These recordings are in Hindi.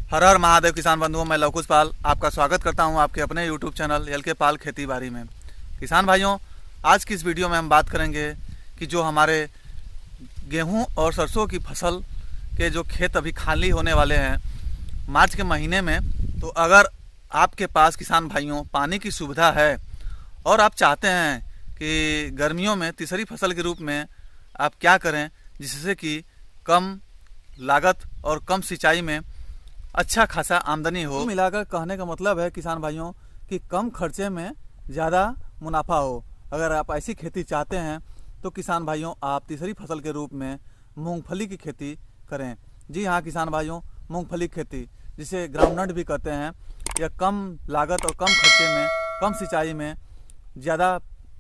हर हर महादेव किसान बंधुओं, मैं लवकुश पाल आपका स्वागत करता हूं आपके अपने यूट्यूब चैनल एल के पाल खेती बाड़ी में। किसान भाइयों, आज की इस वीडियो में हम बात करेंगे कि जो हमारे गेहूं और सरसों की फसल के जो खेत अभी खाली होने वाले हैं मार्च के महीने में, तो अगर आपके पास किसान भाइयों पानी की सुविधा है और आप चाहते हैं कि गर्मियों में तीसरी फसल के रूप में आप क्या करें जिससे कि कम लागत और कम सिंचाई में अच्छा खासा आमदनी हो। मिलाकर कहने का मतलब है किसान भाइयों कि कम खर्चे में ज़्यादा मुनाफा हो। अगर आप ऐसी खेती चाहते हैं तो किसान भाइयों आप तीसरी फसल के रूप में मूंगफली की खेती करें। जी हाँ किसान भाइयों, मूंगफली की खेती जिसे ग्राउंडनट भी कहते हैं, यह कम लागत और कम खर्चे में, कम सिंचाई में ज़्यादा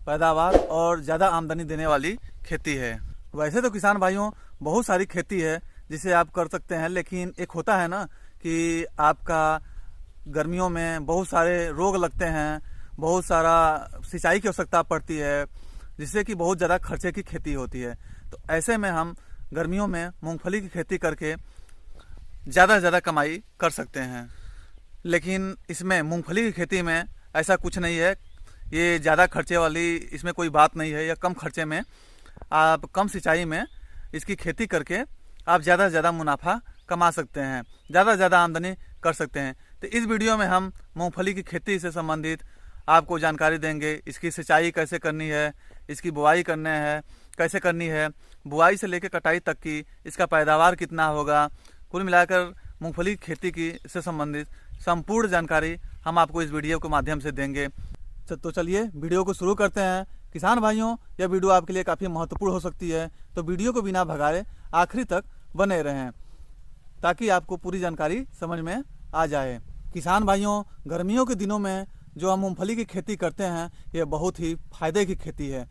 पैदावार और ज़्यादा आमदनी देने वाली खेती है। वैसे तो किसान भाइयों बहुत सारी खेती है जिसे आप कर सकते हैं, लेकिन एक होता है ना कि आपका गर्मियों में बहुत सारे रोग लगते हैं, बहुत सारा सिंचाई की आवश्यकता पड़ती है, जिससे कि बहुत ज़्यादा खर्चे की खेती होती है। तो ऐसे में हम गर्मियों में मूंगफली की खेती करके ज़्यादा से ज़्यादा कमाई कर सकते हैं। लेकिन इसमें मूंगफली की खेती में ऐसा कुछ नहीं है, ये ज़्यादा खर्चे वाली इसमें कोई बात नहीं है। या कम खर्चे में आप कम सिंचाई में इसकी खेती करके आप ज़्यादा से ज़्यादा मुनाफा कमा सकते हैं, ज़्यादा से ज़्यादा आमदनी कर सकते हैं। तो इस वीडियो में हम मूंगफली की खेती से संबंधित आपको जानकारी देंगे। इसकी सिंचाई कैसे करनी है, इसकी बुआई करने है कैसे करनी है, बुआई से लेकर कटाई तक की इसका पैदावार कितना होगा, कुल मिलाकर मूंगफली की खेती की से संबंधित संपूर्ण जानकारी हम आपको इस वीडियो के माध्यम से देंगे। तो चलिए वीडियो को शुरू करते हैं। किसान भाइयों, यह वीडियो आपके लिए काफ़ी महत्वपूर्ण हो सकती है, तो वीडियो को बिना भगाए आखिरी तक बने रहें ताकि आपको पूरी जानकारी समझ में आ जाए। किसान भाइयों, गर्मियों के दिनों में जो हम मूंगफली की खेती करते हैं ये बहुत ही फायदे की खेती है,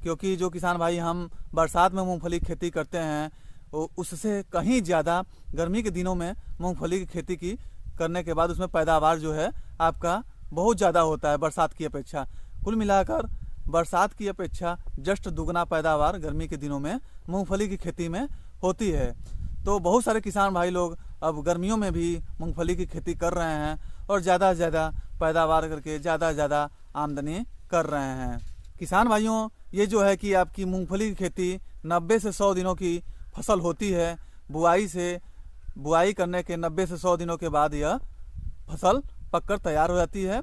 क्योंकि जो किसान भाई हम बरसात में मूंगफली की खेती करते हैं उससे कहीं ज़्यादा गर्मी के दिनों में मूंगफली की खेती की करने के बाद उसमें पैदावार जो है आपका बहुत ज़्यादा होता है बरसात की अपेक्षा। कुल मिलाकर बरसात की अपेक्षा जस्ट दुगना पैदावार गर्मी के दिनों में मूंगफली की खेती में होती है। तो बहुत सारे किसान भाई लोग अब गर्मियों में भी मूंगफली की खेती कर रहे हैं और ज़्यादा से ज़्यादा पैदावार करके ज़्यादा से ज़्यादा आमदनी कर रहे हैं। किसान भाइयों, ये जो है कि आपकी मूंगफली की खेती 90 से 100 दिनों की फसल होती है। बुआई करने के 90 से 100 दिनों के बाद यह फसल पककर तैयार हो जाती है।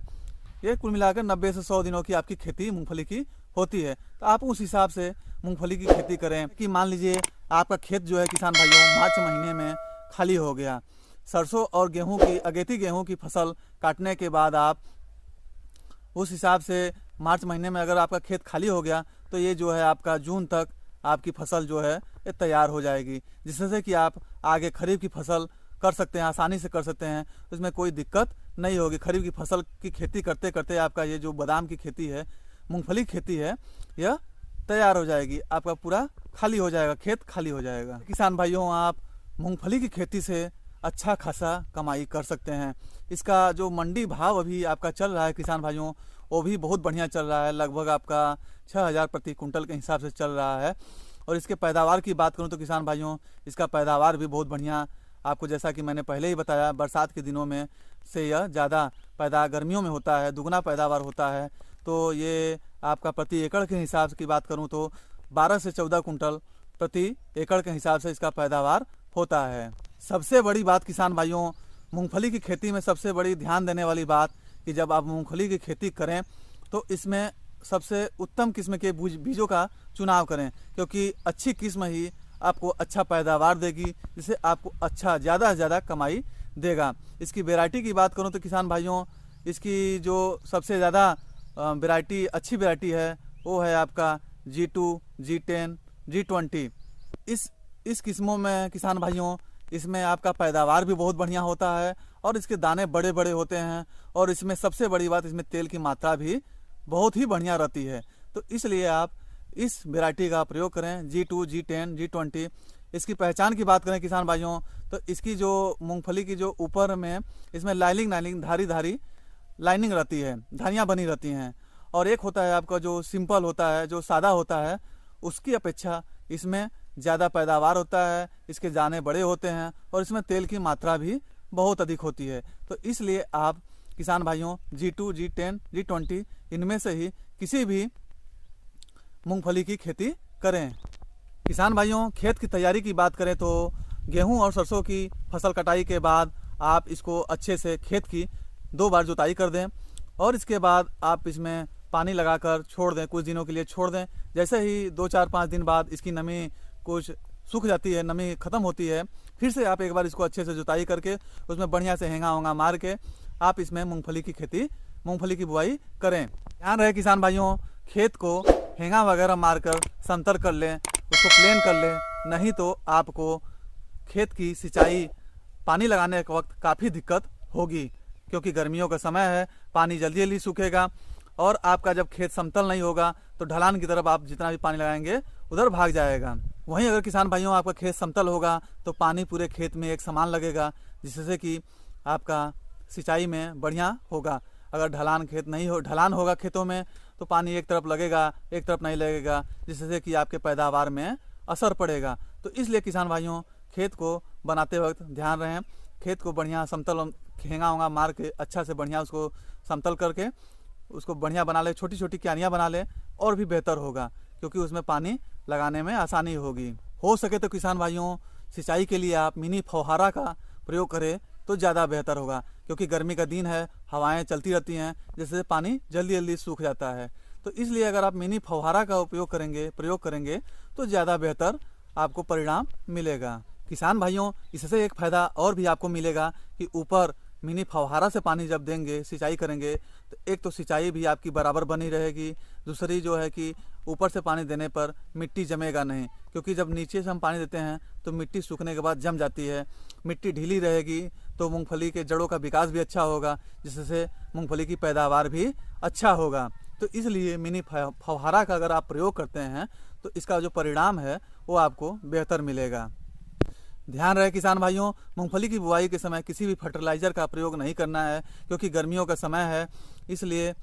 ये कुल मिलाकर 90 से 100 दिनों की आपकी खेती मूंगफली की होती है। तो आप उस हिसाब से मूंगफली की खेती करें कि मान लीजिए आपका खेत जो है किसान भाइयों मार्च महीने में खाली हो गया। सरसों और गेहूं की अगेती गेहूं की फसल काटने के बाद आप उस हिसाब से मार्च महीने में अगर आपका खेत खाली हो गया तो ये जो है आपका जून तक आपकी फसल जो है ये तैयार हो जाएगी, जिससे कि आप आगे खरीफ की फसल कर सकते हैं, आसानी से कर सकते हैं। उसमें कोई दिक्कत नहीं होगी। खरीफ की फसल की खेती करते करते आपका ये जो बादाम की खेती है, मूंगफली की खेती है, यह तैयार हो जाएगी, आपका पूरा खाली हो जाएगा, खेत खाली हो जाएगा। किसान भाइयों, आप मूंगफली की खेती से अच्छा खासा कमाई कर सकते हैं। इसका जो मंडी भाव अभी आपका चल रहा है किसान भाइयों, वो भी बहुत बढ़िया चल रहा है। लगभग आपका 6000 प्रति कुंटल के हिसाब से चल रहा है। और इसके पैदावार की बात करूं तो किसान भाइयों इसका पैदावार भी बहुत बढ़िया, आपको जैसा कि मैंने पहले ही बताया, बरसात के दिनों में से यह ज़्यादा गर्मियों में होता है, दुगना पैदावार होता है। तो ये आपका प्रति एकड़ के हिसाब की बात करूं तो 12 से 14 कुंटल प्रति एकड़ के हिसाब से इसका पैदावार होता है। सबसे बड़ी बात किसान भाइयों, मूंगफली की खेती में सबसे बड़ी ध्यान देने वाली बात कि जब आप मूंगफली की खेती करें तो इसमें सबसे उत्तम किस्म के बीजों का चुनाव करें, क्योंकि अच्छी किस्म ही आपको अच्छा पैदावार देगी, जिससे आपको अच्छा ज़्यादा से ज़्यादा कमाई देगा। इसकी वैरायटी की बात करूं तो किसान भाइयों इसकी जो सबसे ज़्यादा अच्छी वैरायटी है वो है आपका G2, G10, G20। इस किस्मों में किसान भाइयों इसमें आपका पैदावार भी बहुत बढ़िया होता है और इसके दाने बड़े बड़े होते हैं, और इसमें सबसे बड़ी बात इसमें तेल की मात्रा भी बहुत ही बढ़िया रहती है। तो इसलिए आप इस वैरायटी का प्रयोग करें, G2, G10, G20। इसकी पहचान की बात करें किसान भाइयों तो इसकी जो मूंगफली की जो ऊपर में इसमें लाइनिंग धारी लाइनिंग रहती है, धारियाँ बनी रहती हैं। और एक होता है आपका जो सिंपल होता है, जो सादा होता है, उसकी अपेक्षा इसमें ज़्यादा पैदावार होता है, इसके दाने बड़े होते हैं और इसमें तेल की मात्रा भी बहुत अधिक होती है। तो इसलिए आप किसान भाइयों G2, G10, G20 इनमें से ही किसी भी मूंगफली की खेती करें। किसान भाइयों, खेत की तैयारी की बात करें तो गेहूं और सरसों की फसल कटाई के बाद आप इसको अच्छे से खेत की 2 बार जुताई कर दें और इसके बाद आप इसमें पानी लगाकर छोड़ दें, कुछ दिनों के लिए छोड़ दें। जैसे ही 2, 4, 5 दिन बाद इसकी नमी कुछ सूख जाती है, नमी ख़त्म होती है, फिर से आप एक बार इसको अच्छे से जुताई करके उसमें बढ़िया से हेंगा होंगा मार के आप इसमें मूंगफली की खेती, मूंगफली की बुआई करें। ध्यान रहे किसान भाइयों, खेत को हेंगा वगैरह मारकर समतल कर लें, उसको प्लेन कर लें, नहीं तो आपको खेत की सिंचाई पानी लगाने के वक्त काफ़ी दिक्कत होगी, क्योंकि गर्मियों का समय है, पानी जल्दी जल्दी सूखेगा और आपका जब खेत समतल नहीं होगा तो ढलान की तरफ आप जितना भी पानी लगाएंगे उधर भाग जाएगा। वहीं अगर किसान भाइयों आपका खेत समतल होगा तो पानी पूरे खेत में एक समान लगेगा, जिससे कि आपका सिंचाई में बढ़िया होगा। अगर ढलान खेत नहीं हो, ढलान होगा खेतों में तो पानी एक तरफ लगेगा, एक तरफ नहीं लगेगा, जिससे कि आपके पैदावार में असर पड़ेगा। तो इसलिए किसान भाइयों, खेत को बनाते वक्त ध्यान रहें, खेत को बढ़िया समतल हेंगा होंगा मार के अच्छा से बढ़िया उसको समतल करके उसको बढ़िया बना ले, छोटी छोटी क्यारियाँ बना ले और भी बेहतर होगा, क्योंकि उसमें पानी लगाने में आसानी होगी। हो सके तो किसान भाइयों, सिंचाई के लिए आप मिनी फव्वारा का प्रयोग करें तो ज़्यादा बेहतर होगा, क्योंकि गर्मी का दिन है, हवाएं चलती रहती हैं, जिससे पानी जल्दी जल्दी सूख जाता है। तो इसलिए अगर आप मिनी फव्वारा का प्रयोग करेंगे तो ज़्यादा बेहतर आपको परिणाम मिलेगा। किसान भाइयों, इससे एक फ़ायदा और भी आपको मिलेगा कि ऊपर मिनी फव्वारा से पानी जब देंगे, सिंचाई करेंगे, तो एक तो सिंचाई भी आपकी बराबर बनी रहेगी, दूसरी जो है कि ऊपर से पानी देने पर मिट्टी जमेगा नहीं, क्योंकि जब नीचे से हम पानी देते हैं तो मिट्टी सूखने के बाद जम जाती है, मिट्टी ढीली रहेगी तो मूंगफली के जड़ों का विकास भी अच्छा होगा, जिससे मूंगफली की पैदावार भी अच्छा होगा। तो इसलिए मिनी फव्वारा का अगर आप प्रयोग करते हैं तो इसका जो परिणाम है वो आपको बेहतर मिलेगा। ध्यान रहे किसान भाइयों, मूंगफली की बुआई के समय किसी भी फर्टिलाइज़र का प्रयोग नहीं करना है, क्योंकि गर्मियों का समय है, इसलिए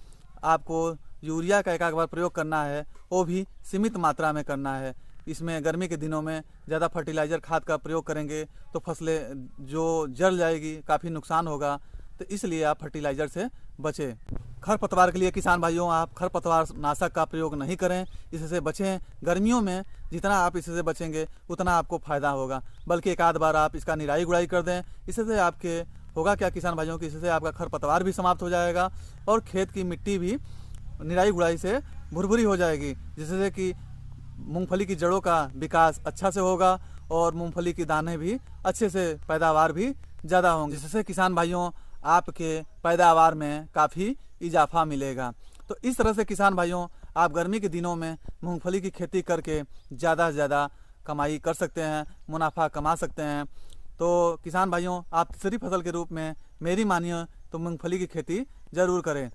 आपको यूरिया का एक बार प्रयोग करना है, वो भी सीमित मात्रा में करना है। इसमें गर्मी के दिनों में ज़्यादा फर्टिलाइज़र खाद का प्रयोग करेंगे तो फसलें जो जल जाएगी, काफ़ी नुकसान होगा, तो इसलिए आप फर्टिलाइज़र से बचें। खरपतवार के लिए किसान भाइयों, आप खरपतवार नाशक का प्रयोग नहीं करें, इससे बचें। गर्मियों में जितना आप इससे बचेंगे उतना आपको फ़ायदा होगा, बल्कि एक आध बार आप इसका निराई गुड़ाई कर दें। इससे आपके होगा क्या किसान भाइयों कि इससे आपका खरपतवार भी समाप्त हो जाएगा और खेत की मिट्टी भी निराई गुड़ाई से भुरभुरी हो जाएगी, जिससे कि मूंगफली की जड़ों का विकास अच्छा से होगा और मूंगफली की दाने भी अच्छे से, पैदावार भी ज़्यादा होंगे, जिससे किसान भाइयों आपके पैदावार में काफ़ी इजाफा मिलेगा। तो इस तरह से किसान भाइयों, आप गर्मी के दिनों में मूंगफली की खेती करके ज़्यादा से ज़्यादा कमाई कर सकते हैं, मुनाफा कमा सकते हैं। तो किसान भाइयों, आप तीसरी फसल के रूप में मेरी मानिए तो मूंगफली की खेती ज़रूर करें।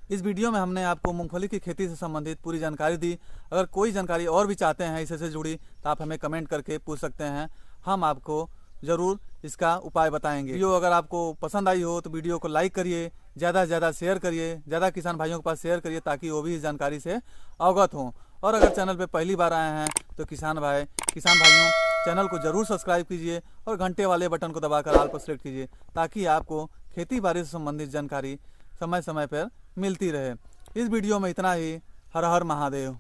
इस वीडियो में हमने आपको मूंगफली की खेती से संबंधित पूरी जानकारी दी। अगर कोई जानकारी और भी चाहते हैं इससे जुड़ी तो आप हमें कमेंट करके पूछ सकते हैं, हम आपको ज़रूर इसका उपाय बताएंगे। वीडियो अगर आपको पसंद आई हो तो वीडियो को लाइक करिए, ज़्यादा से ज़्यादा शेयर करिए, ज़्यादा किसान भाइयों के पास शेयर करिए, ताकि वो भी इस जानकारी से अवगत हों। और अगर चैनल पे पहली बार आए हैं तो किसान भाइयों चैनल को ज़रूर सब्सक्राइब कीजिए और घंटे वाले बटन को दबाकर ऑल पर सेलेक्ट कीजिए, ताकि आपको खेती बाड़ी से संबंधित जानकारी समय समय पर मिलती रहे। इस वीडियो में इतना ही। हर हर महादेव।